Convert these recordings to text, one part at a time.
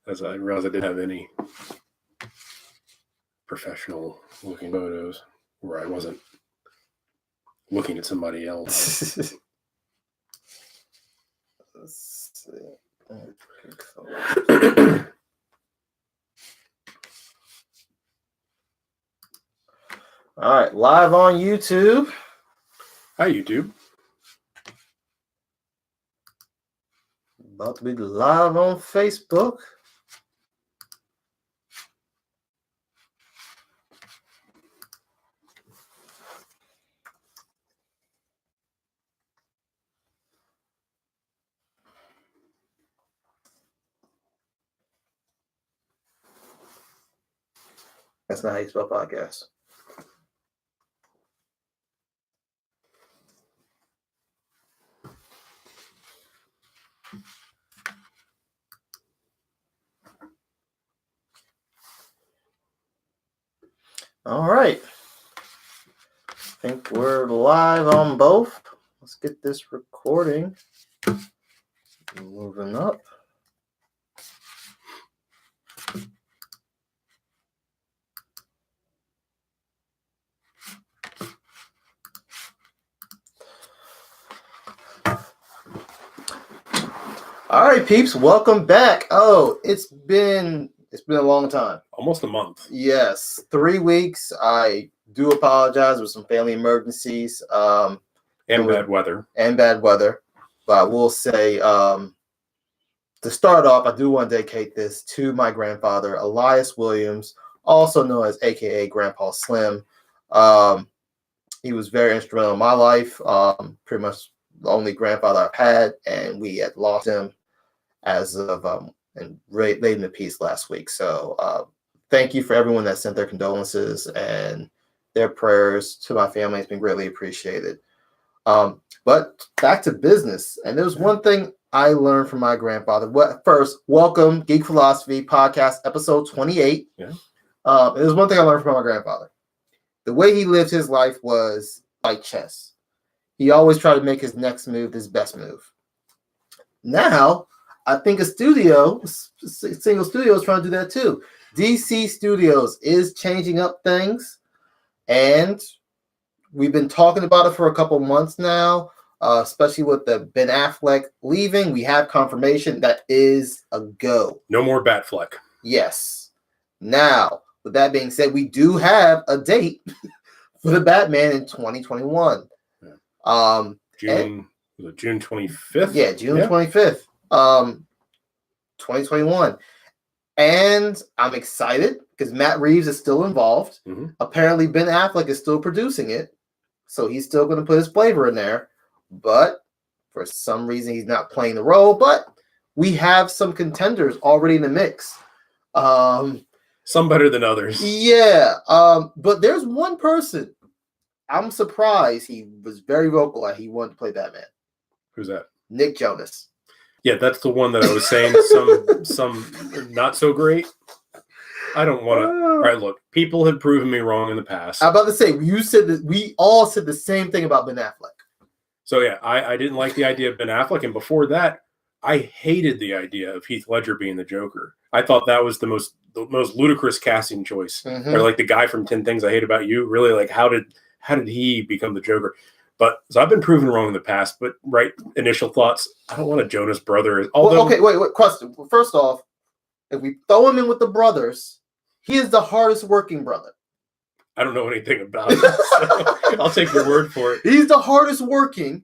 as I realized I didn't have any professional looking photos where I wasn't looking at somebody else. Let's see. All right, live on YouTube. Hi, YouTube. About to be live on Facebook. That's not how you spell podcast. All right. I think we're live on both. Let's get this recording. Moving up. All right, peeps, welcome back. Oh, it's been a long time. Almost a month. Yes, 3 weeks. I do apologize with some family emergencies. And bad weather. But I will say, to start off, I do want to dedicate this to my grandfather, Elias Williams, also known as AKA Grandpa Slim. He was very instrumental in my life. Pretty much the only grandfather I've had, and we had lost him as of and laid him in peace last week. So thank you for everyone that sent their condolences and their prayers to my family. It's been greatly appreciated. But back to business. And there's one thing I learned from my grandfather. First, welcome, Geek Philosophy Podcast, episode 28. Yeah. There's one thing I learned from my grandfather. The way he lived his life was like chess. He always tried to make his next move his best move. Now, I think a single studio is trying to do that too. DC Studios is changing up things, and we've been talking about it for a couple months now, especially with the Ben Affleck leaving. We have confirmation that is a go. No more Batfleck. Yes. Now, with that being said, we do have a date for the Batman in 2021. Yeah. June 25th? Yeah, June 25th. 2021. And I'm excited because Matt Reeves is still involved. Mm-hmm. Apparently, Ben Affleck is still producing it. So he's still going to put his flavor in there. But for some reason, he's not playing the role. But we have some contenders already in the mix. Some better than others. Yeah. But there's one person. I'm surprised he was very vocal that he wanted to play Batman. Who's that? Nick Jonas. Yeah, that's the one that I was saying. some not so great. I don't want to. All right, look, people have proven me wrong in the past. I'm about to say, you said that we all said the same thing about Ben Affleck. So yeah, I didn't like the idea of Ben Affleck, and before that, I hated the idea of Heath Ledger being the Joker. I thought that was the most ludicrous casting choice. Mm-hmm. Or like the guy from 10 Things I Hate About You. Really, like how did he become the Joker? But so I've been proven wrong in the past. But right, initial thoughts. I don't want a Jonas brother. Although, okay, wait. Question. First off, if we throw him in with the brothers, he is the hardest working brother. I don't know anything about it. So I'll take your word for it. He's the hardest working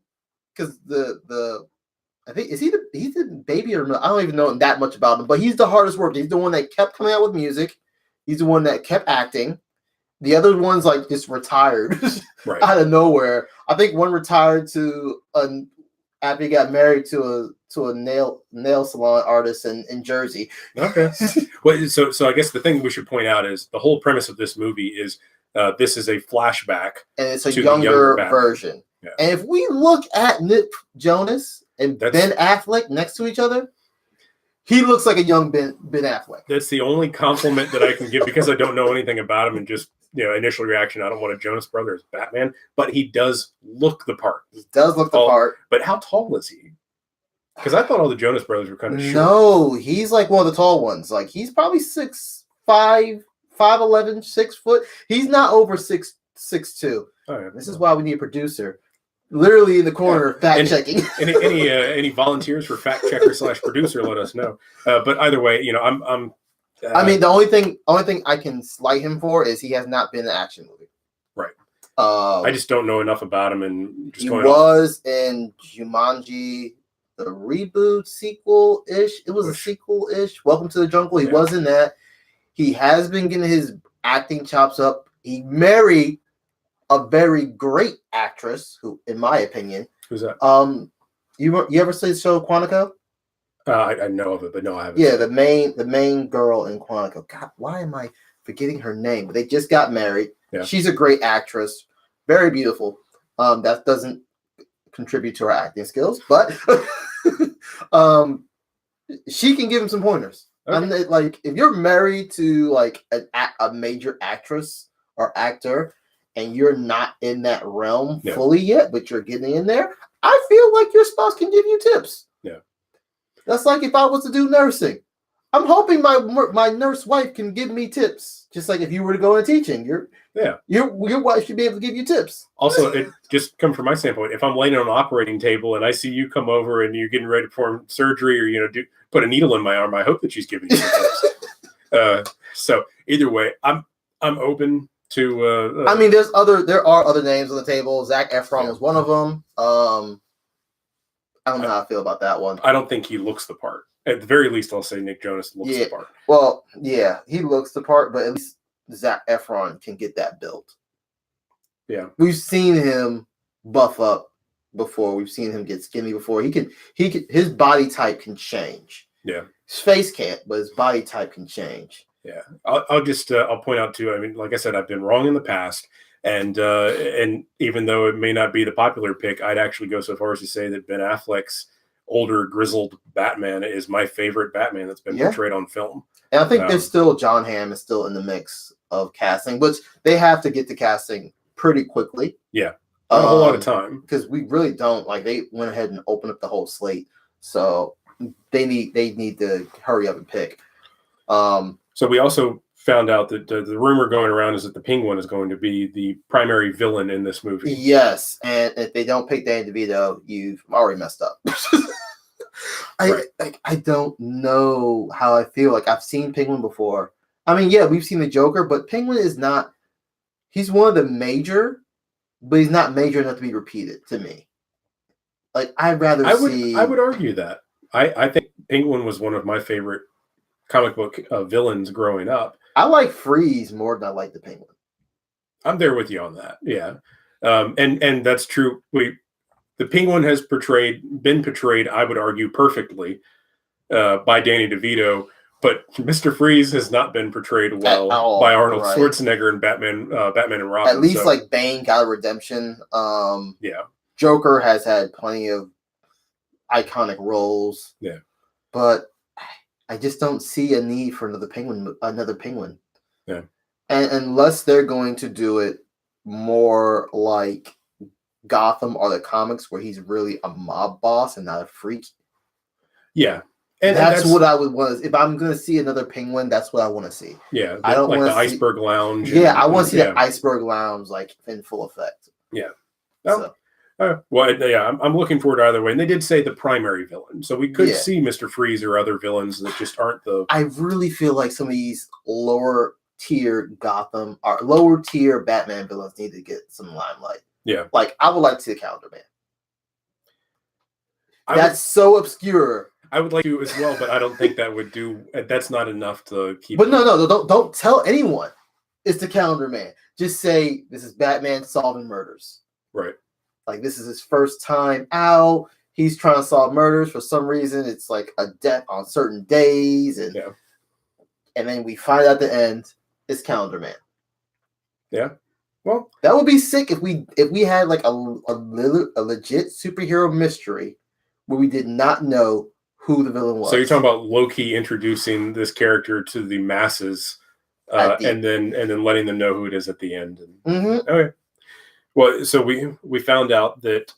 because I think he's the baby or not. I don't even know that much about him, but he's the hardest working. He's the one that kept coming out with music. He's the one that kept acting. The other one's like just retired right. out of nowhere. I think one retired after he got married to a nail salon artist in Jersey. Okay. Well, so I guess the thing we should point out is the whole premise of this movie is this is a flashback, and it's a younger version. Yeah. And if we look at Nick Jonas and Ben Affleck next to each other, he looks like a young Ben Affleck. That's the only compliment that I can give because I don't know anything about him and just initial reaction. I don't want a Jonas brother as Batman, but he does look the part. He does look the part. But how tall is he? Because I thought all the Jonas Brothers were kind of short. No, he's like one of the tall ones. Like he's probably 6'5", 5'11", 6 foot. He's not over 6'2". Oh, yeah. This is why we need a producer, literally in the corner, fact checking. Any volunteers for fact checker / producer? Let us know. But either way, I'm. I mean, the only thing I can slight him for is he has not been in an action movie. Right. I just don't know enough about him, and just he was in Jumanji, the reboot sequel-ish. It was a sequel-ish. Welcome to the Jungle. He was in that. He has been getting his acting chops up. He married a very great actress, who, in my opinion, who's that? You ever see the show Quantico? I know of it, but no, I haven't. Yeah, the main girl in Quantico. God, why am I forgetting her name? But they just got married. Yeah. She's a great actress, very beautiful. That doesn't contribute to her acting skills, but she can give him some pointers. Okay. And like, if you're married to like a major actress or actor, and you're not in that realm fully yet, but you're getting in there, I feel like your spouse can give you tips. Yeah. That's like if I was to do nursing. I'm hoping my nurse wife can give me tips. Just like if you were to go into teaching, your wife should be able to give you tips. Also, it just come from my standpoint. If I'm laying on an operating table and I see you come over and you're getting ready to perform surgery or put a needle in my arm, I hope that she's giving you tips. So either way, I'm open to. I mean, there are other names on the table. Zac Efron was one of them. I don't know how I feel about that one. I don't think he looks the part. At the very least, I'll say Nick Jonas looks the part. Well, yeah, he looks the part, but at least Zac Efron can get that built. Yeah. We've seen him buff up before. We've seen him get skinny before. He can his body type can change. Yeah. His face can't, but his body type can change. Yeah. I'll just I'll point out too, I mean, like I said, I've been wrong in the past. And even though it may not be the popular pick, I'd actually go so far as to say that Ben Affleck's older, grizzled Batman is my favorite Batman that's been portrayed on film. And I think there's still John Hamm is still in the mix of casting, which they have to get to casting pretty quickly. Yeah, not a whole lot of time because we really don't. Like they went ahead and opened up the whole slate, so they need to hurry up and pick. So we also found out that the rumor going around is that the Penguin is going to be the primary villain in this movie. Yes, and if they don't pick Danny DeVito, you've already messed up. I don't know how I feel. Like I've seen Penguin before. I mean, yeah, we've seen the Joker, but Penguin is not. He's one of the major, but he's not major enough to be repeated to me. Like I'd rather see. I would argue that. I think Penguin was one of my favorite comic book villains growing up. I like Freeze more than I like the Penguin. I'm there with you on that. Yeah. And that's true. The Penguin has been portrayed, I would argue, perfectly by Danny DeVito, but Mr. Freeze has not been portrayed well by Arnold Schwarzenegger in Batman and Robin. At least like Bane got a redemption. Yeah. Joker has had plenty of iconic roles. Yeah. But I just don't see a need for another penguin. Yeah. And unless they're going to do it more like Gotham or the comics where he's really a mob boss and not a freak. Yeah. And that's what I would want. If I'm going to see another penguin, that's what I want to see. Yeah. I don't like the Iceberg Lounge. Yeah. I want to see the Iceberg Lounge like in full effect. Yeah. I'm looking forward to either way. And they did say the primary villain. So we could see Mr. Freeze or other villains that just aren't the... I really feel like some of these lower tier Gotham or lower tier Batman villains need to get some limelight. Yeah. Like, I would like to see the Calendar Man. That's so obscure. I would like to as well, but I don't think that would do... That's not enough to keep... But no, don't tell anyone it's the Calendar Man. Just say, this is Batman solving murders. Right. Like, this is his first time out. He's trying to solve murders. For some reason, it's like a death on certain days. And then we find out at the end, it's Calendar Man. Yeah. Well, that would be sick if we had like a legit superhero mystery where we did not know who the villain was. So you're talking about Loki introducing this character to the masses and then letting them know who it is at the end. Okay. Well, so we found out that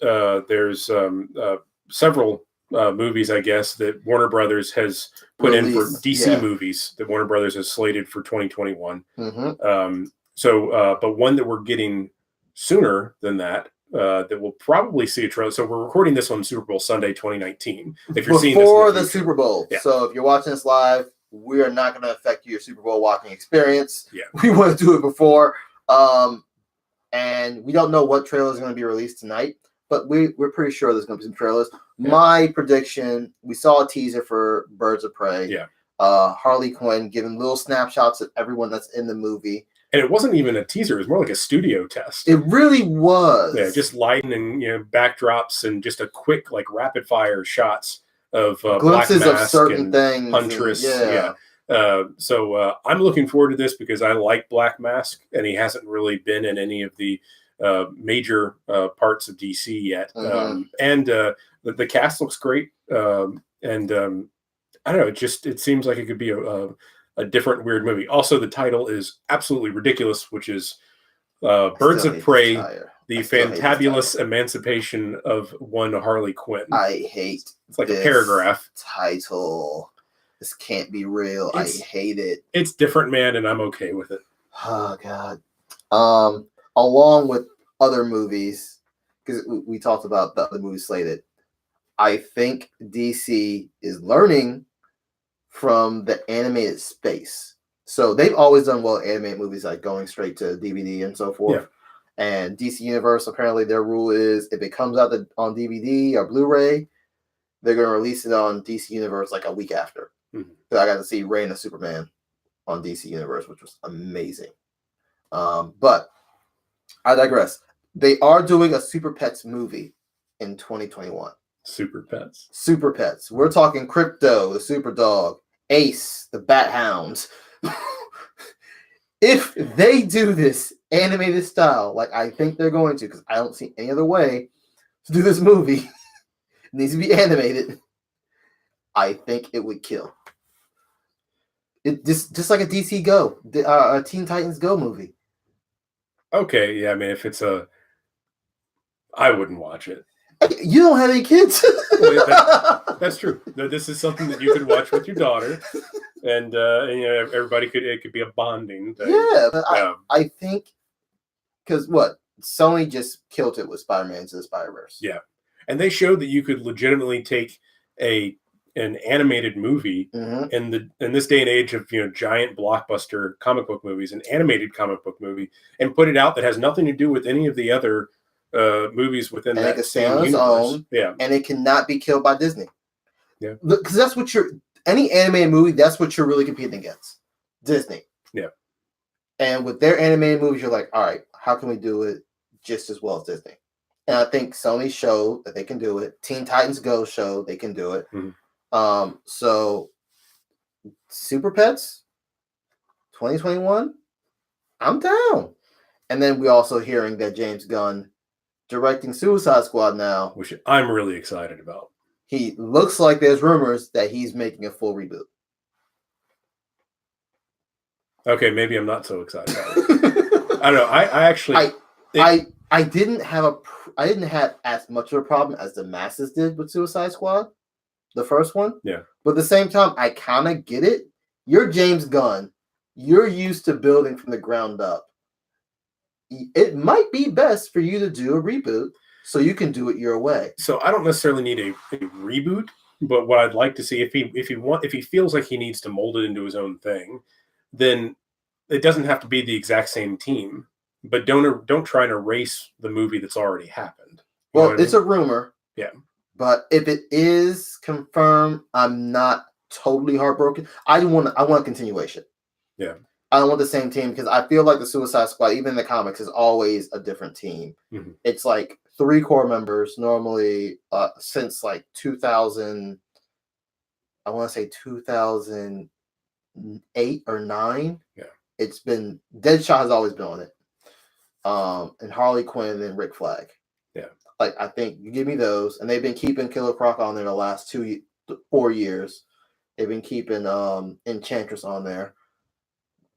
there's several movies, I guess, that Warner Brothers has put in for DC yeah. movies that Warner Brothers has slated for 2021. Mm-hmm. But one that we're getting sooner than that, that we'll probably see a trailer. So we're recording this on Super Bowl Sunday 2019. If you're seeing this before the Super Bowl. Yeah. So if you're watching this live, we are not going to affect your Super Bowl watching experience. Yeah. We want to do it before. And we don't know what trailer is going to be released tonight, but we're pretty sure there's going to be some trailers. Yeah. My prediction, we saw a teaser for Birds of Prey. Yeah. Harley Quinn giving little snapshots of everyone that's in the movie. And it wasn't even a teaser. It was more like a studio test. It really was. Yeah, just lighting and backdrops and just a quick rapid fire shots of glimpses Black Mask of certain and things. Huntress. Yeah. So I'm looking forward to this because I like Black Mask, and he hasn't really been in any of the major parts of DC yet. Mm-hmm. And the cast looks great. I don't know. It seems like it could be a different weird movie. Also, the title is absolutely ridiculous, which is Birds of Prey, the Fantabulous Emancipation of One Harley Quinn. I hate it's like a paragraph title. This can't be real. I hate it. It's different, man, and I'm okay with it. Oh God. Along with other movies, because we talked about the other movies slated, I think DC is learning from the animated space. So they've always done well animated movies, like going straight to DVD and so forth. Yeah. And DC Universe, apparently their rule is if it comes out on DVD or Blu-ray, they're going to release it on DC Universe like a week after. Mm-hmm. So I got to see Reign of Superman on DC Universe, which was amazing. But I digress. They are doing a Super Pets movie in 2021. Super Pets. We're talking Crypto, the Super Dog, Ace, the Bat Hound. If they do this animated style, like I think they're going to, because I don't see any other way to do this movie, it needs to be animated. I think it would kill. It just like a DC Go, a Teen Titans Go movie. Okay, yeah, I mean, if it's I wouldn't watch it. You don't have any kids. That's true. This is something that you could watch with your daughter, and everybody it could be a bonding thing. Yeah, but I think because Sony just killed it with Spider-Man Into the Spider-Verse. Yeah, and they showed that you could legitimately take an animated movie in this day and age of giant blockbuster comic book movies, an animated comic book movie, and put it out that has nothing to do with any of the other movies within and that same universe. Own, yeah, and it cannot be killed by Disney. Yeah, because that's what any animated movie. That's what you're really competing against, Disney. Yeah, and with their animated movies, you're like, all right, how can we do it just as well as Disney? And I think Sony showed that they can do it. Teen Titans Go showed they can do it. Mm-hmm. So Super Pets 2021, I'm down. And then we also hearing that James Gunn directing Suicide Squad now, which I'm really excited about. He looks like there's rumors that he's making a full reboot. Okay, maybe I'm not so excited about it. I don't know. I didn't have as much of a problem as the masses did with Suicide Squad, the first one. Yeah. But at the same time, I kind of get it. You're James Gunn. You're used to building from the ground up. It might be best for you to do a reboot so you can do it your way. So I don't necessarily need a reboot, but what I'd like to see if he feels like he needs to mold it into his own thing, then it doesn't have to be the exact same team. But don't try and erase the movie that's already happened. Well, it's a rumor. Yeah. But if it is confirmed, I'm not totally heartbroken. I want a continuation. Yeah. I don't want the same team because I feel like the Suicide Squad, even in the comics, is always a different team. Mm-hmm. It's like 3 core members normally since like 2000. I want to say 2008 or 9. Yeah. It's been Deadshot has always been on it. And Harley Quinn and Rick Flag. Yeah. Like I think you give me those, and they've been keeping Killer Croc on there the last 4 years. They've been keeping Enchantress on there.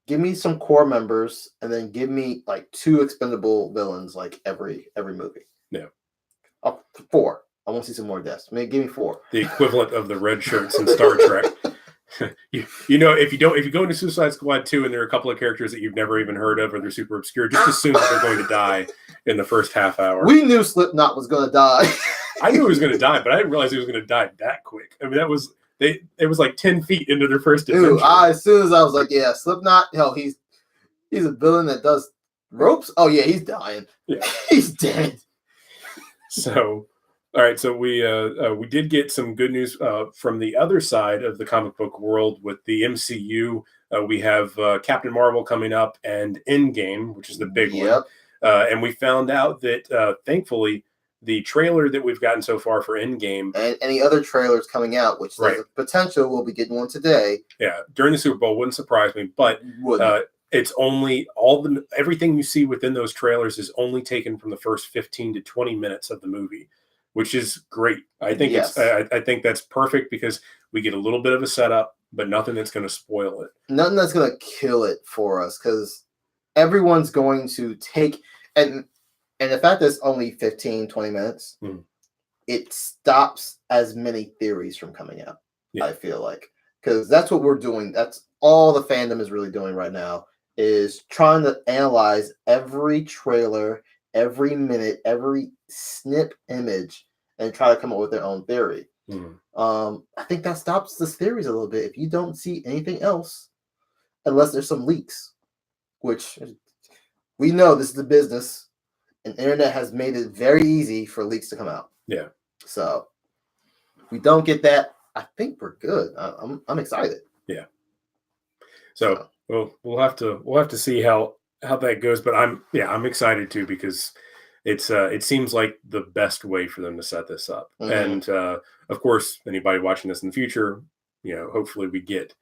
Give me some core members, and then give me like 2 expendable villains like every movie. Yeah. 4. I want to see some more deaths. Maybe give me 4. The equivalent of the red shirts in Star Trek. you know, if you go into Suicide Squad 2 and there are a couple of characters that you've never even heard of or they're super obscure, just assume that they're going to die in the first half hour. We knew Slipknot was going to die. I knew he was going to die, but I didn't realize he was going to die that quick. I mean, it was like 10 feet into their first adventure. Dude, as soon as I was like, yeah, Slipknot, hell, he's a villain that does ropes. Oh yeah, he's dying. Yeah, he's dead. So, all right. So we did get some good news from the other side of the comic book world with the MCU. We have Captain Marvel coming up and Endgame, which is the big one. And we found out that thankfully the trailer that we've gotten so far for Endgame and any other trailers coming out, which there's a potential we'll be getting one today. Yeah, during the Super Bowl wouldn't surprise me, but it's only everything you see within those trailers is only taken from the first 15 to 20 minutes of the movie, which is great. I think I think that's perfect because we get a little bit of a setup, but nothing that's going to spoil it. Nothing that's going to kill it for us because everyone's going to take and the fact that it's only 15, 20 minutes, it stops as many theories from coming out, I feel like. Because that's what we're doing. That's all the fandom is really doing right now, is trying to analyze every trailer, every minute, every snip image, and try to come up with their own theory. I think that stops the theories a little bit. If you don't see anything else, unless there's some leaks, which we know this is the business. And internet has made it very easy for leaks to come out. Yeah. So if we don't get that, I think we're good. I'm excited. Yeah. So we'll have to see how that goes. But I'm excited too because it seems like the best way for them to set this up. And of course, anybody watching this in the future, hopefully we get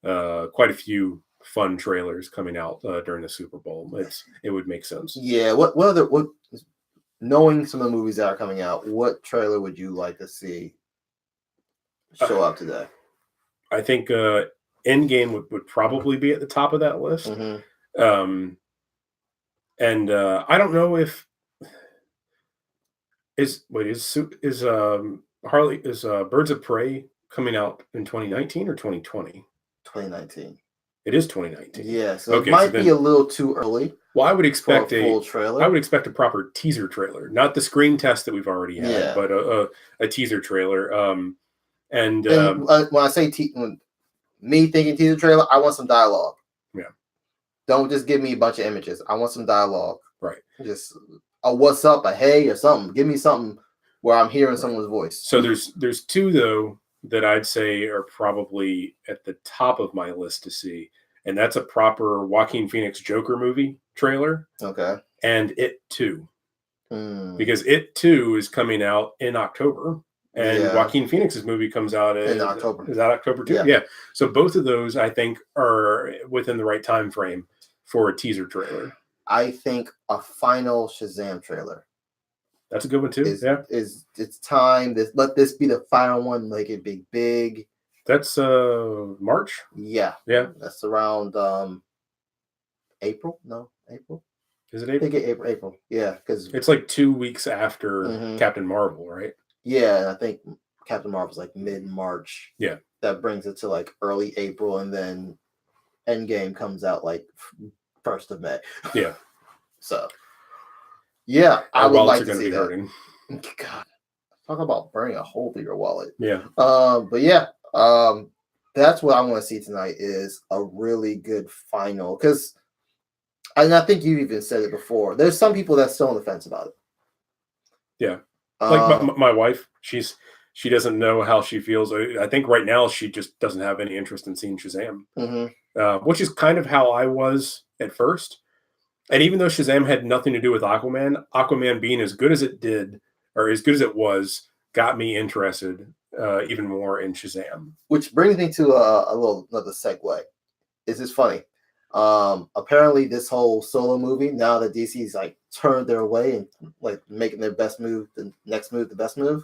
quite a few fun trailers coming out during the Super Bowl. It would make sense. Yeah. What knowing some of the movies that are coming out, what trailer would you like to see show up today? I think Endgame would probably be at the top of that list. And I don't know if Birds of Prey coming out in 2019 or 2020? 2019. It is 2019. Yeah, so it might be a little too early. Well, I would expect a full trailer. I would expect a proper teaser trailer, not the screen test that we've already had, but a teaser trailer. When I say me thinking teaser trailer, I want some dialogue. Yeah. Don't just give me a bunch of images. I want some dialogue. Right. Just a what's up, a hey, or something. Give me something where I'm hearing someone's voice. So there's two though that I'd say are probably at the top of my list to see. And that's a proper Joaquin Phoenix Joker movie trailer. Okay. And It 2. Because It 2 is coming out in October. And Joaquin Phoenix's movie comes out in October. Is that October too? Yeah. So both of those, I think, are within the right time frame for a teaser trailer. I think a final Shazam trailer. That's a good one too. It's time. Let this be the final one. Make it big. That's March. Yeah. That's around April. No, April. Is it April? I think April. Yeah, because it's like 2 weeks after Captain Marvel, right? Yeah, and I think Captain Marvel's like mid-March. Yeah, that brings it to like early April, and then Endgame comes out like 1st of May. Yeah. So. Yeah, I would like to see that. Hurting. God, talk about burning a hole through your wallet. Yeah. But yeah, that's what I want to see tonight is a really good final. Because, and I think you even said it before. There's some people that's still on the fence about it. Yeah, like my wife, she doesn't know how she feels. I think right now she just doesn't have any interest in seeing Shazam, which is kind of how I was at first. And even though Shazam had nothing to do with Aquaman being as good as it did, or as good as it was, got me interested even more in Shazam. Which brings me to another segue. This is funny. Apparently, this whole solo movie, now that DC's like turned their way and like making their best move, the next move, the best move,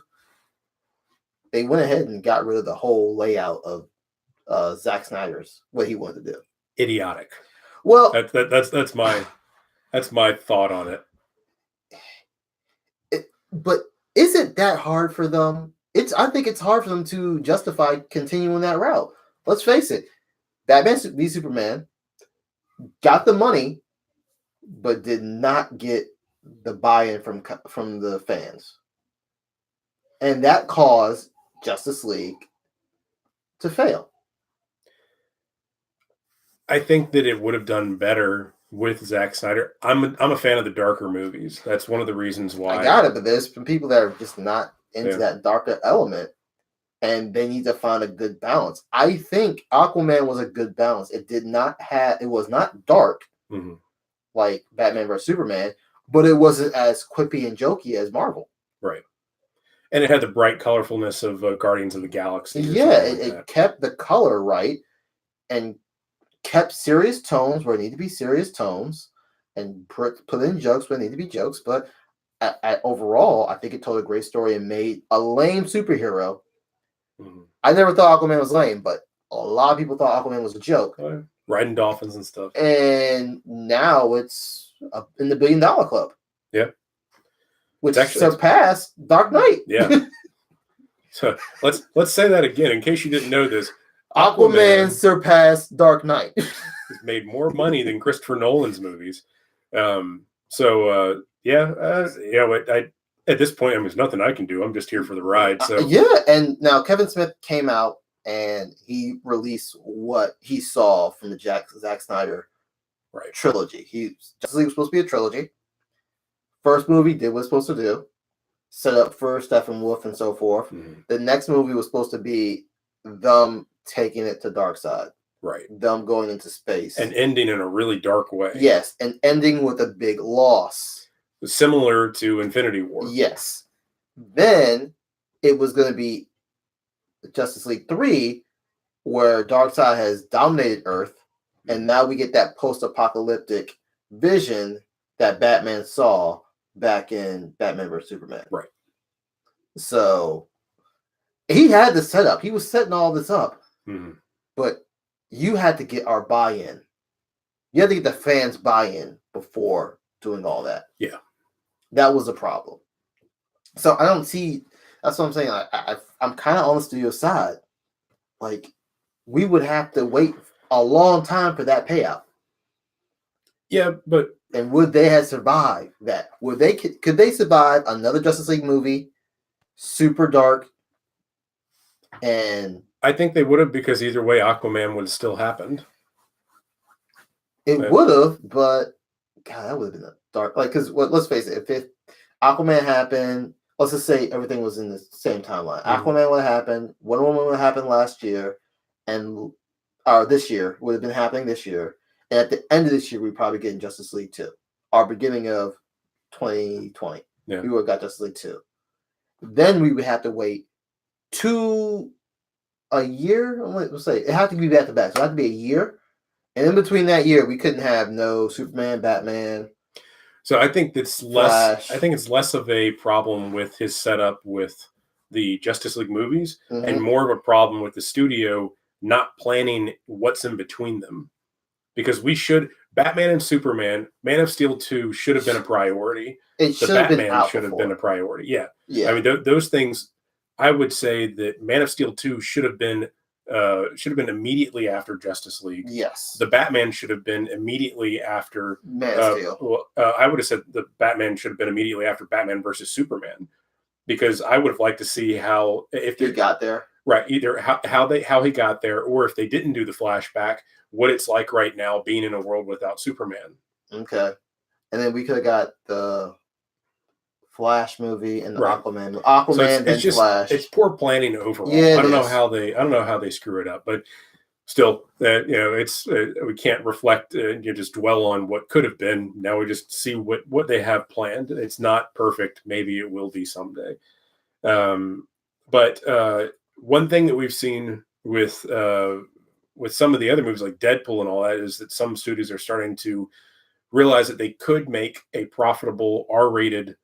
they went ahead and got rid of the whole layout of Zack Snyder's what he wanted to do. Idiotic. Well, that's my thought on it. But is it that hard for them? I think it's hard for them to justify continuing that route. Let's face it, Batman v Superman got the money, but did not get the buy-in from the fans, and that caused Justice League to fail. I think that it would have done better with Zack Snyder. I'm a fan of the darker movies. That's one of the reasons why. I got it, but there's some people that are just not into that darker element, and they need to find a good balance. I think Aquaman was a good balance. It was not dark like Batman vs Superman, but it wasn't as quippy and jokey as Marvel. Right. And it had the bright colorfulness of Guardians of the Galaxy. Yeah, it kept the color right and kept serious tones where it needed to be serious tones and put in jokes where it needed to be jokes. But overall, I think it told a great story and made a lame superhero. I never thought Aquaman was lame, but a lot of people thought Aquaman was a joke. Riding dolphins and stuff. And now it's in the $1 billion club. Yeah. Which surpassed Dark Knight. Yeah. So let's say that again in case you didn't know this. Aquaman surpassed Dark Knight. Made more money than Christopher Nolan's movies. At this point, there's nothing I can do. I'm just here for the ride. So and now Kevin Smith came out and he released what he saw from the Zack Snyder trilogy. Justice League was supposed to be a trilogy. First movie did what it's supposed to do, set up for Steppenwolf and so forth. The next movie was supposed to be them taking it to Darkseid. Right. Them going into space. And ending in a really dark way. Yes, and ending with a big loss. Similar to Infinity War. Yes. Then it was going to be Justice League 3, where Darkseid has dominated Earth, and now we get that post-apocalyptic vision that Batman saw back in Batman vs Superman. Right. So he had the setup. He was setting all this up. But you had to get our buy-in. You had to get the fans' buy-in before doing all that. Yeah. That was a problem. So I don't see. That's what I'm saying. I'm kind of on the studio side. Like, we would have to wait a long time for that payout. Yeah, but and would they have survived that? Could they survive another Justice League movie, super dark? And I think they would have, because either way, Aquaman would have still happened. It would have, but God, that would have been a dark. Like, because let's face it, if Aquaman happened, let's just say everything was in the same timeline. Aquaman would have happened. Wonder Woman would have happened last year, this year would have been happening this year. And at the end of this year, we'd probably get Justice League 2. Our beginning of 2020, we would have got Justice League 2. Then we would have to wait a year. Let's say it had to be back to back. So it had to be a year. And in between that year, we couldn't have no Superman, Batman. So I think it's less. I think it's less of a problem with his setup with the Justice League movies, and more of a problem with the studio not planning what's in between them. Because Batman and Superman, Man of Steel 2 should have been a priority. The Batman should have been a priority. Yeah. I mean, those things. I would say that Man of Steel 2 should have been immediately after Justice League. Yes. The Batman should have been immediately after Man of Steel. I would have said the Batman should have been immediately after Batman versus Superman, because I would have liked to see how if he got there. Right, either how he got there, or if they didn't do the flashback, what it's like right now being in a world without Superman. Okay. And then we could have got the Flash movie and the Aquaman. Aquaman and Flash. It's poor planning overall. Yeah, I don't know how they screw it up, but still, it's we can't reflect. Just dwell on what could have been. Now we just see what they have planned. It's not perfect. Maybe it will be someday. But one thing that we've seen with some of the other movies like Deadpool and all that is that some studios are starting to realize that they could make a profitable R-rated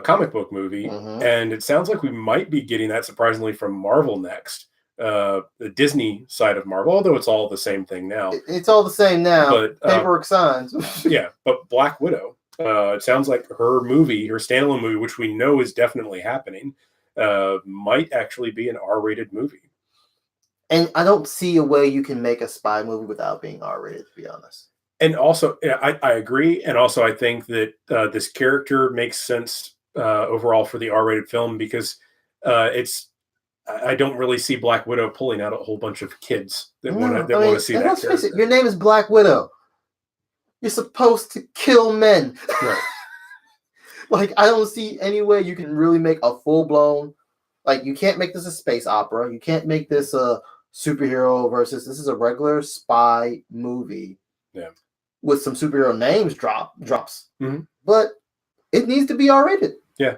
comic book movie, and it sounds like we might be getting that surprisingly from Marvel next. The Disney side of Marvel, although it's all the same thing now. It's all the same now. But paperwork signs. Yeah, but Black Widow It sounds like her standalone movie, which we know is definitely happening, might actually be an R-rated movie. And I don't see a way you can make a spy movie without being R-rated, to be honest. And also, I agree. And also, I think that this character makes sense overall for the R-rated film because I don't really see Black Widow pulling out a whole bunch of kids that want to see that let's character. Face it, your name is Black Widow. You're supposed to kill men. Right. Like, I don't see any way you can really make a full-blown... Like, you can't make this a space opera. You can't make this a superhero versus... This is a regular spy movie. Yeah. With some superhero names drops. Mm-hmm. But it needs to be R-rated. Yeah.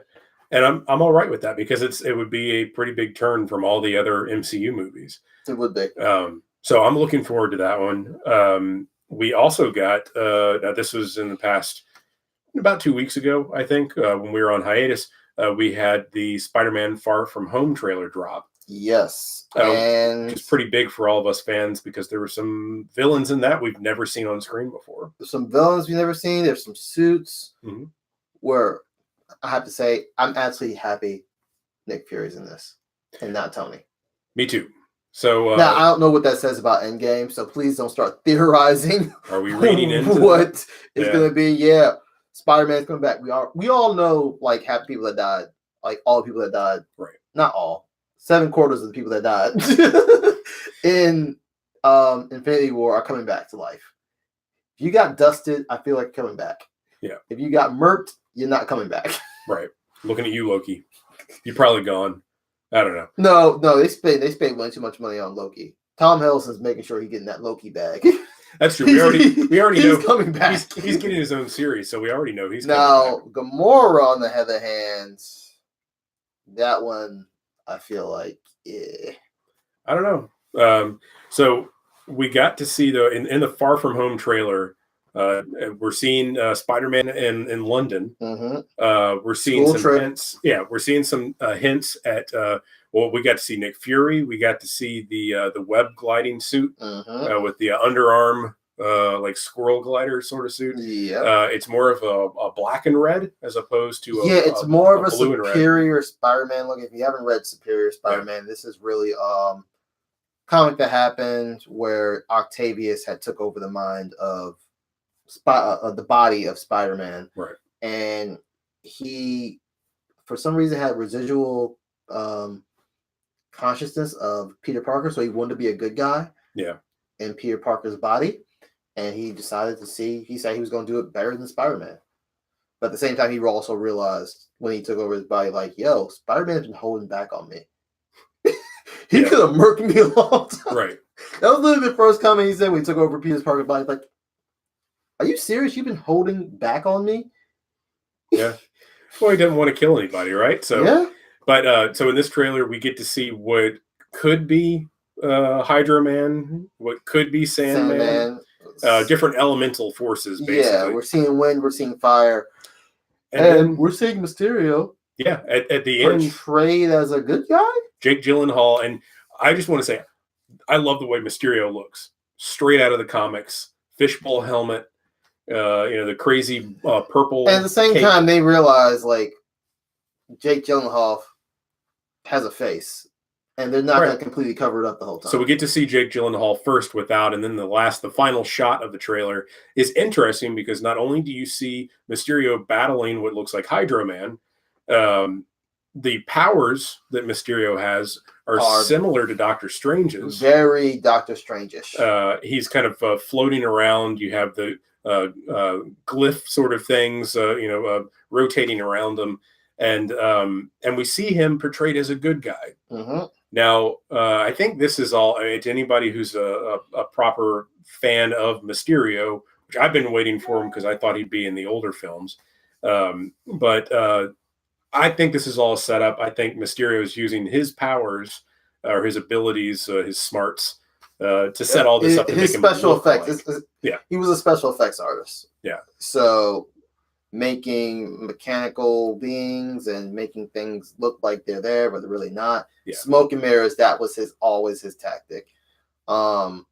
And I'm all right with that because it would be a pretty big turn from all the other MCU movies. It would be. So I'm looking forward to that one. We also got, now this was in the past, about 2 weeks ago, I think, when we were on hiatus, we had the Spider-Man Far From Home trailer drop. Yes. And it's pretty big for all of us fans because there were some villains in that we've never seen on screen before. There's some villains we've never seen. There's some suits where I have to say, I'm absolutely happy Nick Fury's in this and not Tony. Me too. So now I don't know what that says about Endgame, so please don't start theorizing. Are we reading into what it's going to be? Yeah, Spider-Man's coming back. We all know like half the people that died, like all the people that died. Right. Not all. 7/4 of the people that died in Infinity War are coming back to life. If you got dusted, I feel like coming back. Yeah. If you got murked, you're not coming back. Right. Looking at you, Loki. You're probably gone. I don't know. No, they spent way too much money on Loki. Tom Hiddleston's making sure he's getting that Loki bag. That's true. We already know he's coming back. He's getting his own series, so we already know he's now, coming back. Gamora, on the other hand, that one I feel like, yeah. I don't know. So we got to see though in the Far From Home trailer. We're seeing Spider-Man in London. Mm-hmm. We're seeing hints. Yeah, we're seeing some hints at. We got to see Nick Fury. We got to see the web gliding suit with the underarm like squirrel glider sort of suit. Yeah, it's more of a black and red as opposed to it's more of a Superior Spider-Man look. If you haven't read Superior Spider-Man, this is really comic that happened where Octavius had took over the mind of the body of Spider-Man, right? And he, for some reason, had residual consciousness of Peter Parker, so he wanted to be a good guy. Yeah, in Peter Parker's body, and he decided to see. He said he was going to do it better than Spider-Man, but at the same time, he also realized when he took over his body, like, "Yo, Spider-Man's been holding back on me. He could have murked me a long time." Right. That was literally the first comment he said when he took over Peter Parker's body. Like, are you serious? You've been holding back on me? Yeah. Well, he didn't want to kill anybody, right? So, yeah. But so in this trailer, we get to see what could be Hydra Man, what could be Sandman, different elemental forces. Basically, yeah. We're seeing wind, we're seeing fire, and then we're seeing Mysterio. Yeah, at the end, portrayed as a good guy, Jake Gyllenhaal, and I just want to say, I love the way Mysterio looks, straight out of the comics, fishbowl helmet. The crazy purple. And at the same time, they realize like Jake Gyllenhaal has a face, and they're not going to completely cover it up the whole time. So we get to see Jake Gyllenhaal first without, and then the final shot of the trailer is interesting because not only do you see Mysterio battling what looks like Hydro Man, the powers that Mysterio has are similar to Doctor Strange's. Very Doctor Strange-ish. He's kind of floating around. You have the glyph sort of things, rotating around them, and we see him portrayed as a good guy. Mm-hmm. Now, I think this is all to anybody who's a proper fan of Mysterio, which I've been waiting for him because I thought he'd be in the older films, but I think this is all set up. I think Mysterio is using his powers or his abilities, his smarts. To set all this up, his special effects. Like. He was a special effects artist. Yeah, so making mechanical beings and making things look like they're there, but they're really not. Yeah. Smoke and mirrors. That was always his tactic. And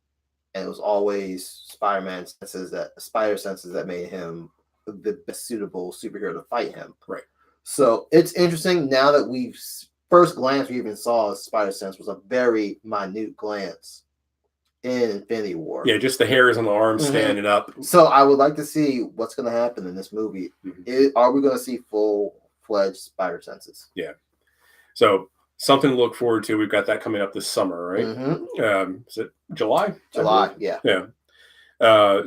it was always spider senses that made him the best suitable superhero to fight him. Right. So it's interesting now that we've first glance we even saw Spider Sense was a very minute glance in Infinity War. Yeah, just the hairs on the arm standing up. So I would like to see what's going to happen in this movie. Are we going to see full-fledged Spider Senses? Yeah. So something to look forward to. We've got that coming up this summer, right? Is it July? July, yeah. Yeah. The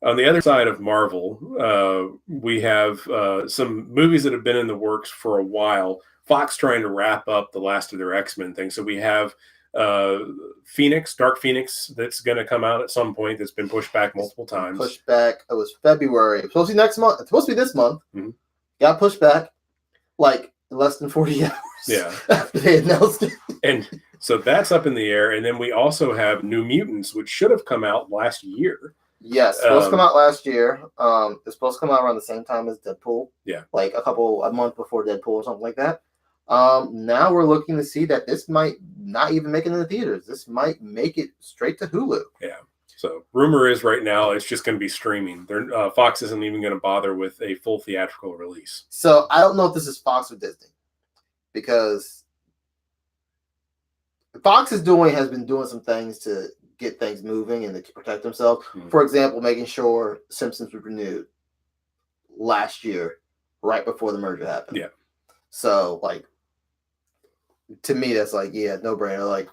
on the other side of Marvel, we have some movies that have been in the works for a while. Fox trying to wrap up the last of their X-Men thing. So we have Dark Phoenix, that's going to come out at some point. That's been pushed back multiple times. Pushed back. It was February. It was supposed to be next month. It's supposed to be this month. Got pushed back like less than 40 hours. Yeah. After they announced it. And so that's up in the air. And then we also have New Mutants, which should have come out last year. Yes, supposed to come out last year. It's supposed to come out around the same time as Deadpool. Yeah. Like a month before Deadpool or something like that. Now we're looking to see that this might not even make it in the theaters. This might make it straight to Hulu. Yeah. So rumor is right now it's just going to be streaming. Fox isn't even going to bother with a full theatrical release. So I don't know if this is Fox or Disney, because Fox has been doing some things to get things moving and to protect themselves. For example, making sure Simpsons was renewed last year, right before the merger happened. Yeah. So like, to me, that's like, yeah, no brainer. Like,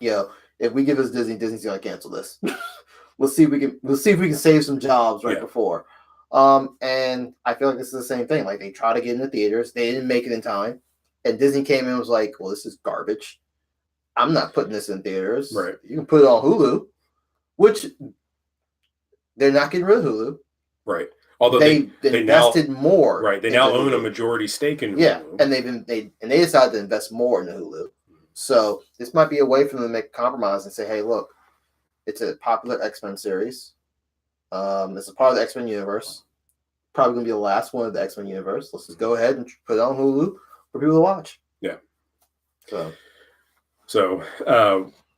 if we give this Disney, Disney's gonna cancel this. We'll see if we can save some jobs before. And I feel like this is the same thing. Like, they try to get in the theaters, they didn't make it in time, and Disney came in and was like, well, this is garbage. I'm not putting this in theaters. Right. You can put it on Hulu, which they're not getting rid of Hulu. Right. Although they invested more. Right. They now own a majority stake in Hulu. Yeah, and they decided to invest more in Hulu. So this might be a way for them to make a compromise and say, hey, look, it's a popular X-Men series. It's a part of the X-Men universe. Probably going to be the last one of the X-Men universe. Let's just go ahead and put it on Hulu for people to watch. Yeah. So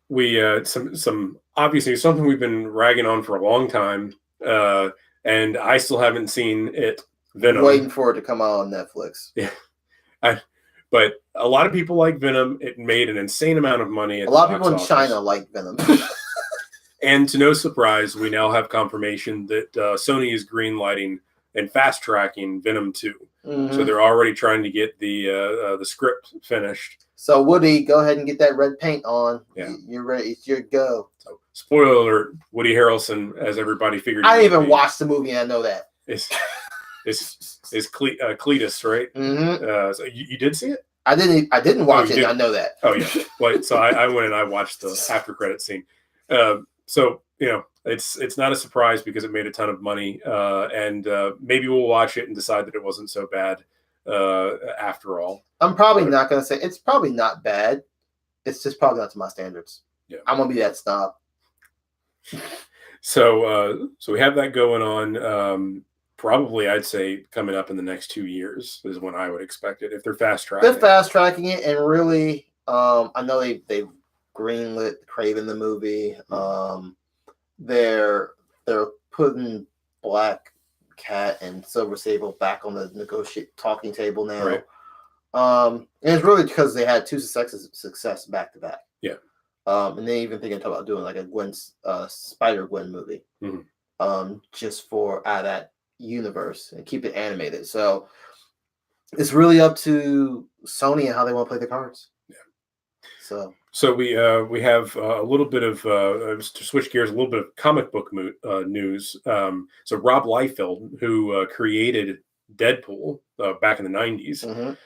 we some obviously something we've been ragging on for a long time, and I still haven't seen it. Venom. Waiting for it to come out on Netflix. Yeah. But a lot of people like Venom. It made an insane amount of money. A lot of people in China like Venom. And to no surprise, we now have confirmation that Sony is greenlighting and fast tracking Venom 2. So they're already trying to get the script finished. So Woody, go ahead and get that red paint on. Yeah. You're ready. It's your go. So, spoiler alert: Woody Harrelson, as everybody figured. I didn't even watch the movie, and I know that. Is Cletus, right? So you did see it? I didn't watch it. I know that. Oh yeah. Well, so I went and I watched the after credit scene. So it's not a surprise because it made a ton of money, and maybe we'll watch it and decide that it wasn't so bad after all. I'm probably not going to say it's probably not bad. It's just probably not to my standards. Yeah, I'm gonna be that snob. So we have that going on. Probably, I'd say coming up in the next 2 years is when I would expect it if they're fast tracking. They're fast tracking it, and really, I know they've greenlit Craven the movie. They're putting Black Cat and Silver Sable back on the talking table now. Right. And it's really because they had two success back to back. Yeah. And they even thinking about doing like a Spider-Gwen movie. Just for out of that universe and keep it animated. So it's really up to Sony and how they want to play the cards. Yeah. So we have a little bit of to switch gears, a little bit of comic book news. So Rob Liefeld, who created Deadpool back in the 90s,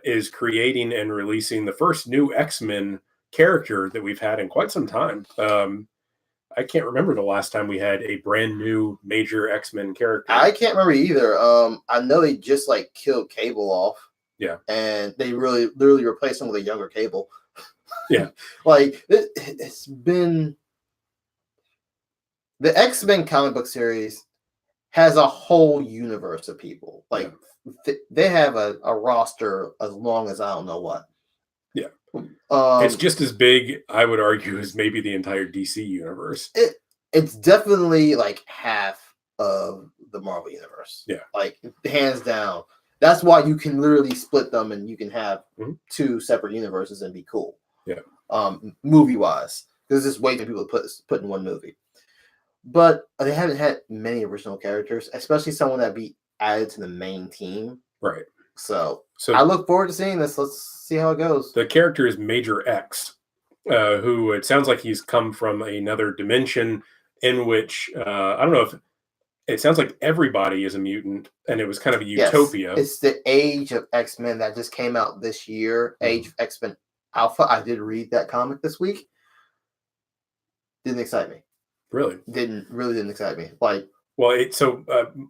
is creating and releasing the first new X-Men character that we've had in quite some time. I can't remember the last time we had a brand new major X-Men character. I can't remember either. I know they just like killed Cable off. Yeah. And they literally replaced him with a younger Cable. Yeah. Like it's been the X-Men comic book series has a whole universe of people. Like they have a roster as long as I don't know what. Yeah. It's just as big, I would argue, as maybe the entire DC universe. It's definitely like half of the Marvel universe. Yeah, like hands down. That's why you can literally split them and you can have two separate universes and be cool. Yeah. Movie wise, because there's way too many people to put in one movie. But they haven't had many original characters, especially someone that be added to the main team. Right. So I look forward to seeing this. Let's see how it goes. The character is Major X, who it sounds like he's come from another dimension in which I don't know if it sounds like everybody is a mutant, and it was kind of a utopia. It's the Age of X-Men that just came out this year. Age of X-Men Alpha. I did read that comic this week. Didn't excite me. Really? Didn't excite me. Like, well,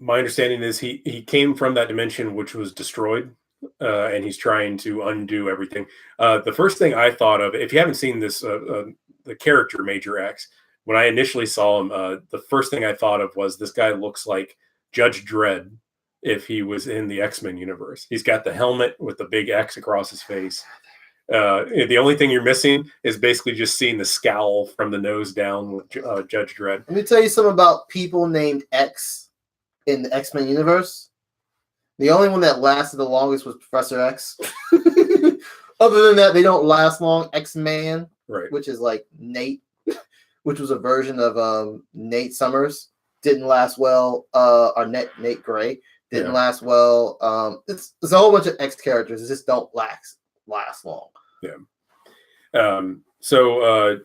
my understanding is he came from that dimension which was destroyed, and he's trying to undo everything. The first thing I thought of, if you haven't seen this, the character Major X, when I initially saw him, the first thing I thought of was this guy looks like Judge Dredd if he was in the X-Men universe. He's got the helmet with the big X across his face. The only thing you're missing is basically just seeing the scowl from the nose down with Judge Dredd. Let me tell you something about people named X in the X-Men universe. The only one that lasted the longest was Professor X. Other than that, they don't last long. X-Man, right, which is like Nate, which was a version of Nate Summers, didn't last well. Or Nate Gray didn't last well. It's a whole bunch of X characters that just don't last long. Yeah. So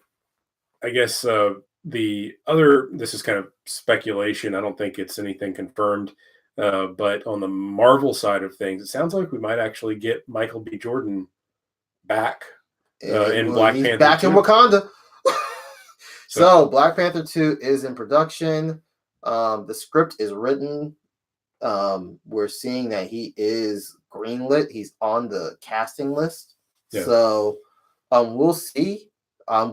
I guess the other, this is kind of speculation. I don't think it's anything confirmed. But on the Marvel side of things, it sounds like we might actually get Michael B. Jordan back in Black Panther. Back 2. In Wakanda. So Black Panther 2 is in production. The script is written. We're seeing that he is greenlit. He's on the casting list. Yeah. So we'll see.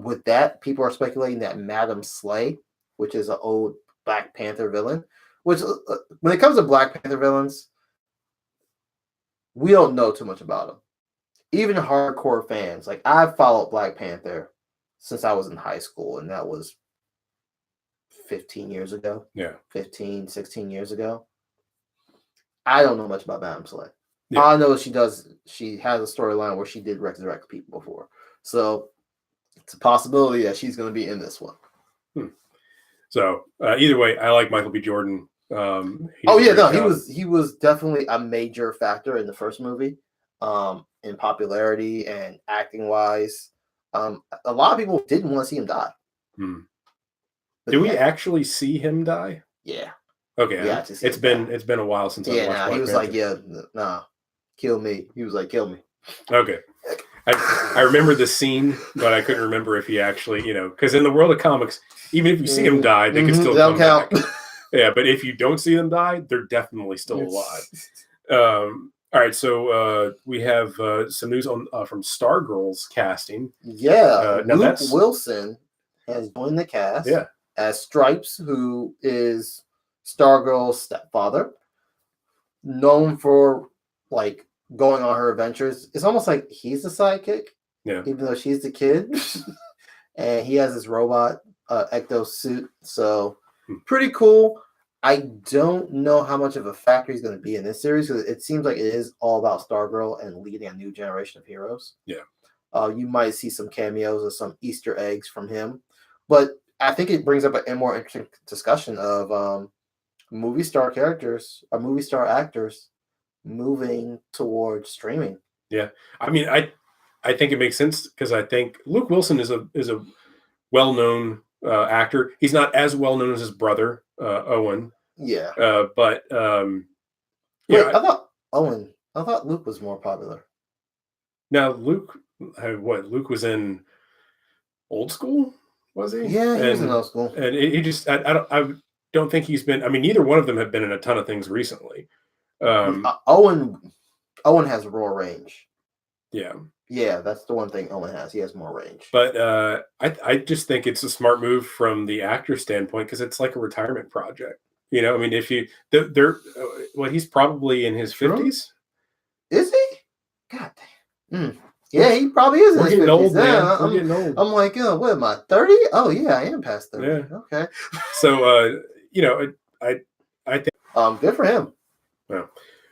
With that, people are speculating that Madam Slay, which is an old Black Panther villain, which when it comes to Black Panther villains, we don't know too much about them. Even hardcore fans, like I've followed Black Panther since I was in high school, and that was 15 years ago. Yeah. 15, 16 years ago. I don't know much about Madam Slay. Yeah. All I know is she has a storyline where she did resurrect people before. So it's a possibility that she's going to be in this one. So either way, I like Michael B. Jordan. He was definitely a major factor in the first movie, in popularity and acting wise. A lot of people didn't want to see him die. Did we actually see him die? Yeah. Okay. Yeah, it's been a while since I watched Black he was Panther. like, nah, kill me. He was like, kill me. Okay. I remember the scene, but I couldn't remember if he actually, because in the world of comics, even if you see him die, they can still come back. Yeah, but if you don't see them die, they're definitely still alive. All right, so we have some news on from Stargirl's casting. Yeah, Luke Wilson has joined the cast. Yeah, as Stripes, who is Stargirl's stepfather, known for like going on her adventures. It's almost like he's the sidekick, even though she's the kid. And he has this robot ecto suit, so pretty cool. I don't know how much of a factor he's going to be in this series, because it seems like it is all about Stargirl and leading a new generation of heroes. Yeah, you might see some cameos or some Easter eggs from him, but I think it brings up a more interesting discussion of movie star actors moving towards streaming. Yeah, I mean, I think it makes sense, because I think Luke Wilson is a well-known actor. He's not as well-known as his brother, Owen. Yeah. But wait, I thought Luke was more popular. Now Luke was in Old School, was he? Yeah, he was in Old School. And he just I don't think he's been, I mean, neither one of them have been in a ton of things recently. Owen has raw range. Yeah. Yeah, that's the one thing Owen has. He has more range. But I just think it's a smart move from the actor standpoint, because it's like a retirement project. I mean, if he's probably in his 50s. Is he? God damn. Yeah, he probably is in his 50s. Old, man. We're getting old. I'm like, what am I, 30? Oh, yeah, I am past 30. Yeah. Okay. So, Good for him. Yeah.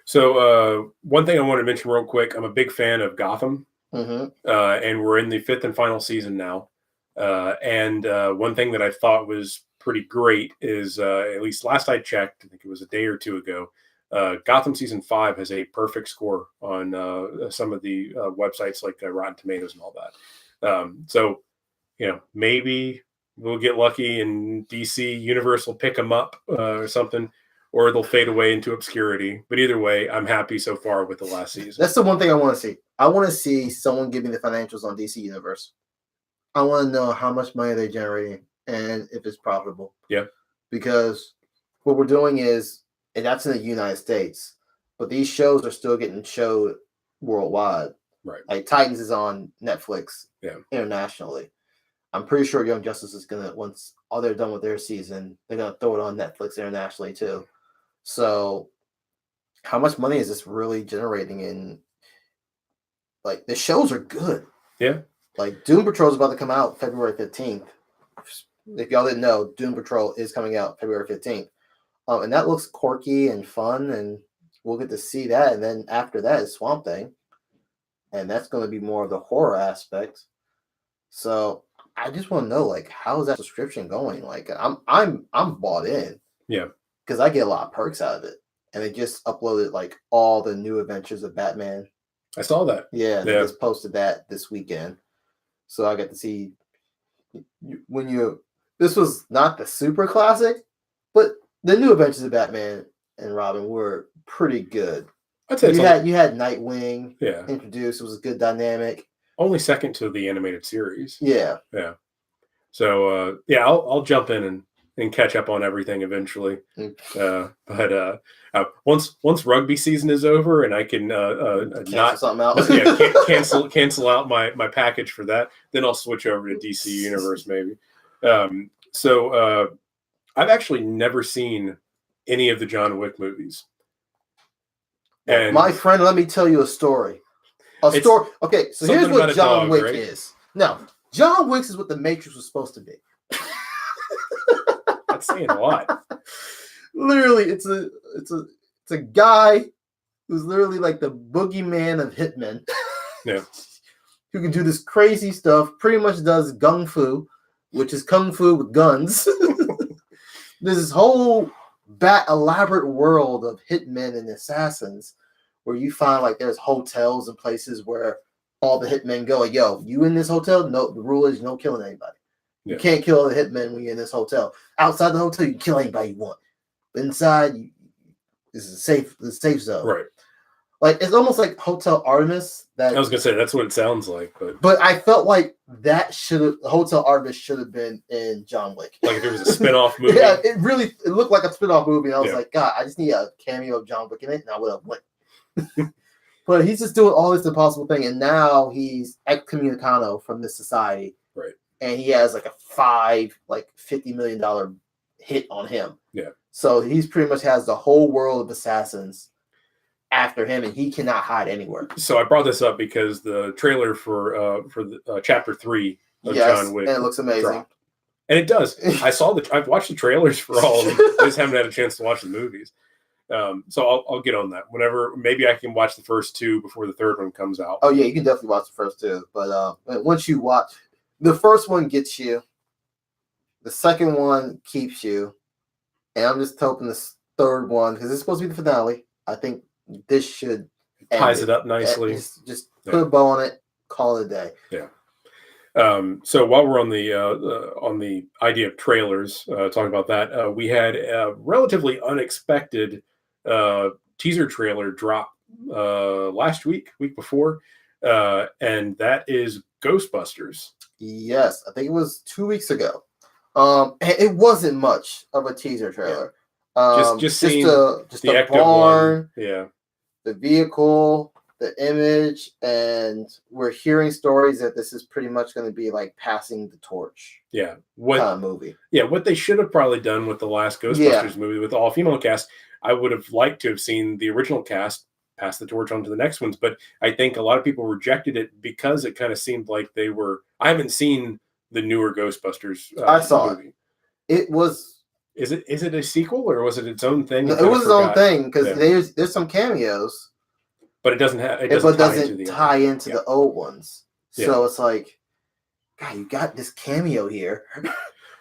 So one thing I want to mention real quick, I'm a big fan of Gotham, and we're in the 5th and final season now. And one thing that I thought was pretty great is, at least last I checked, I think it was a day or two ago, Gotham season 5 has a perfect score on some of the websites like Rotten Tomatoes and all that. So, maybe we'll get lucky and DC Universe will pick them up or something, or they'll fade away into obscurity. But either way, I'm happy so far with the last season. That's the one thing I want to see. I want to see someone give me the financials on DC Universe. I want to know how much money they're generating and if it's profitable. Yeah. Because what we're doing is, and that's in the United States, but these shows are still getting showed worldwide. Right. Like Titans is on Netflix internationally. I'm pretty sure Young Justice is going to, once all they're done with their season, they're going to throw it on Netflix internationally too. So how much money is this really generating in, like, the shows are good. Yeah. Like Doom Patrol is about to come out February 15th. If y'all didn't know, Doom Patrol is coming out February 15th. And that looks quirky and fun, and we'll get to see that. And then after that is Swamp Thing. And that's going to be more of the horror aspect. So I just want to know, like, how is that subscription going? Like, I'm bought in. Yeah. Because I get a lot of perks out of it. And they just uploaded like all the new adventures of Batman. I saw that. Yeah, they just posted that this weekend. So I got to see this was not the super classic, but the new adventures of Batman and Robin were pretty good. I'd say you had Nightwing introduced. It was a good dynamic. Only second to the animated series. Yeah. Yeah. So I'll jump in and catch up on everything eventually. But once rugby season is over and I can cancel out my package for that, then I'll switch over to DC Universe maybe. So I've actually never seen any of the John Wick movies. And my friend, let me tell you a story. Story. Okay, so here's what John Wick is. No, John Wick is what the Matrix was supposed to be. That's saying a lot. Literally, it's a guy who's literally like the boogeyman of hitmen. Yeah. Who can do this crazy stuff, pretty much does gung fu, which is kung fu with guns. There's this whole elaborate world of hitmen and assassins where you find like there's hotels and places where all the hitmen go, like, yo, you in this hotel? No, the rule is no killing anybody. You can't kill the hitmen when you're in this hotel. Outside the hotel, you can kill anybody you want. Inside, this is a safe zone. Right. Like, it's almost like Hotel Artemis. I was gonna say that's what it sounds like, but I felt like Hotel Artemis should have been in John Wick. Like if it was a spin-off movie. Yeah, it looked like a spin-off movie. And I was like, God, I just need a cameo of John Wick in it, and I would have went. But he's just doing all this impossible thing, and now he's excommunicado from this society. Right. And he has like a $50 million hit on him. Yeah. So he's pretty much has the whole world of assassins after him, and he cannot hide anywhere. So I brought this up because the trailer for the chapter 3 of John Wick, and it looks amazing. Dropped. And it does. I've watched the trailers for all of them. I just haven't had a chance to watch the movies. So I'll get on that whenever. Maybe I can watch the first 2 before the third one comes out. Oh yeah, you can definitely watch the first 2. But once you watch, the first one gets you. The second one keeps you. And I'm just hoping this third one, because it's supposed to be the finale. I think this should ties it up nicely. Just put a bow on it, call it a day. Yeah. So while we're on the idea of trailers, talking about that, we had a relatively unexpected teaser trailer drop last week before, and that is Ghostbusters. Yes, I think it was 2 weeks ago. It wasn't much of a teaser trailer. Just seeing the barn, the vehicle, the image, and we're hearing stories that this is pretty much going to be like passing the torch. Yeah, kind of movie. Yeah, what they should have probably done with the last Ghostbusters movie with the all-female cast, I would have liked to have seen the original cast pass the torch on to the next ones, but I think a lot of people rejected it because it kind of seemed like they were. I haven't seen the newer Ghostbusters. I saw movie. It was Is it a sequel or was it its own thing? No, it was its own thing because Yeah. there's some cameos, But it doesn't have it but doesn't tie into yeah. the old ones. So Yeah. it's like, God, you got this cameo here,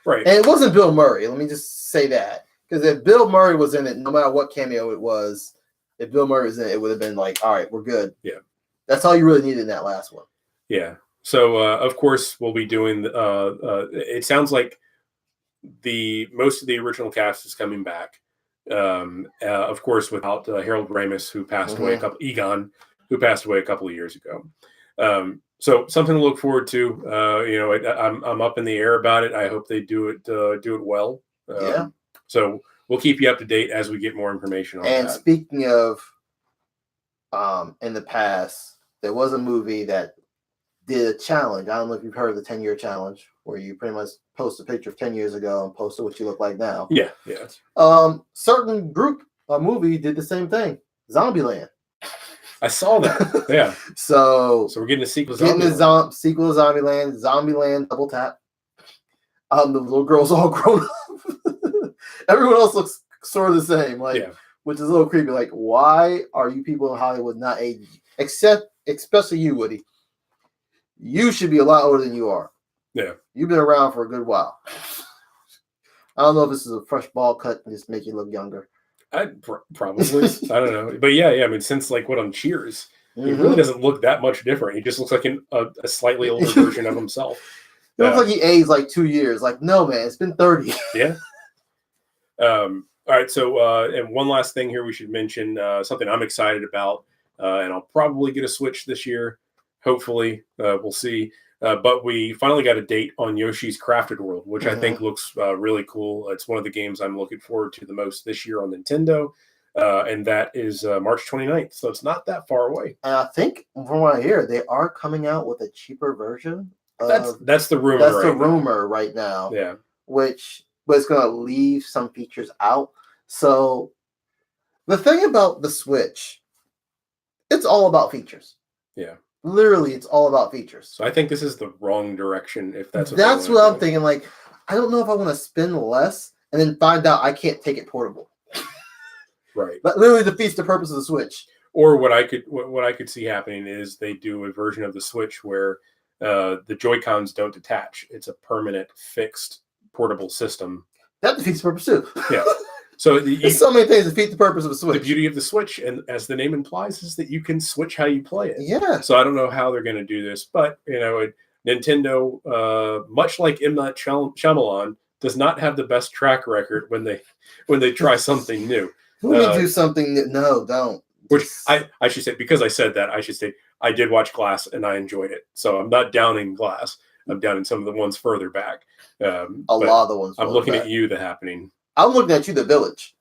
Right? And it wasn't Bill Murray. Let me just say that, because if Bill Murray was in it, no matter what cameo it was, if Bill Murray was in it, it would have been like, all right, we're good. Yeah. That's all you really needed in that last one. Yeah. So of course we'll be doing. It sounds like most of the original cast is coming back. Of course, without Harold Ramis, who passed away Egon, who passed away a couple of years ago. So something to look forward to. I'm up in the air about it. I hope they do it well. Yeah. So we'll keep you up to date as we get more information on that. And speaking of, in the past, there was a movie that did a challenge. I don't know if you've heard of the 10-year challenge, where you pretty much post a picture of 10 years ago and post what you look like now. Yeah. Certain group, a movie did the same thing. Zombieland. I saw that. Yeah. So we're getting a sequel. Sequel to Zombieland. Zombieland double tap. The little girl's all grown up. Everyone else looks sort of the same, which is a little creepy. Like, why are you people in Hollywood not aging? Especially you, Woody. You should be a lot older than you are. Yeah. You've been around for a good while. I don't know if this is a fresh ball cut and just make you look younger. Probably. I don't know. But yeah. I mean, since on Cheers, he really doesn't look that much different. He just looks like a slightly older version of himself. It looks like he aged like 2 years. Like, no, man, it's been 30. Yeah. All right. So, and one last thing here we should mention, something I'm excited about, and I'll probably get a Switch this year. Hopefully, we'll see. But we finally got a date on Yoshi's Crafted World, which I think looks really cool. It's one of the games I'm looking forward to the most this year on Nintendo. And that is March 29th. So it's not that far away. And I think, from what I hear, they are coming out with a cheaper version. That's the rumor. That's the rumor right now. Yeah. But it's going to leave some features out. So the thing about the Switch, it's all about features. Yeah. Literally, it's all about features. So I think this is the wrong direction. If that's what I'm thinking. Like, I don't know if I want to spend less and then find out I can't take it portable. Right. But literally defeats the purpose of the Switch. Or what I could see happening is they do a version of the Switch where the Joy-Cons don't detach. It's a permanent, fixed, portable system. That defeats the purpose too. Yeah. So there's so many things that defeat the purpose of the Switch. The beauty of the Switch, and as the name implies, is that you can switch how you play it. Yeah. So I don't know how they're going to do this, but Nintendo, much like M. Night Shyamalan, does not have the best track record when they try something new. Let me do something new. No, don't. Which I should say, because I said that, I should say I did watch Glass and I enjoyed it. So I'm not downing Glass. I'm downing some of the ones further back. A lot of the ones. I'm looking at you, The Happening. I'm looking at you, The Village.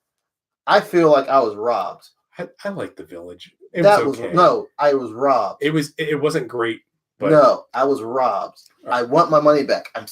I feel like I was robbed. I like The Village. I was robbed. It wasn't great. But no, I was robbed. I want my money back. I'm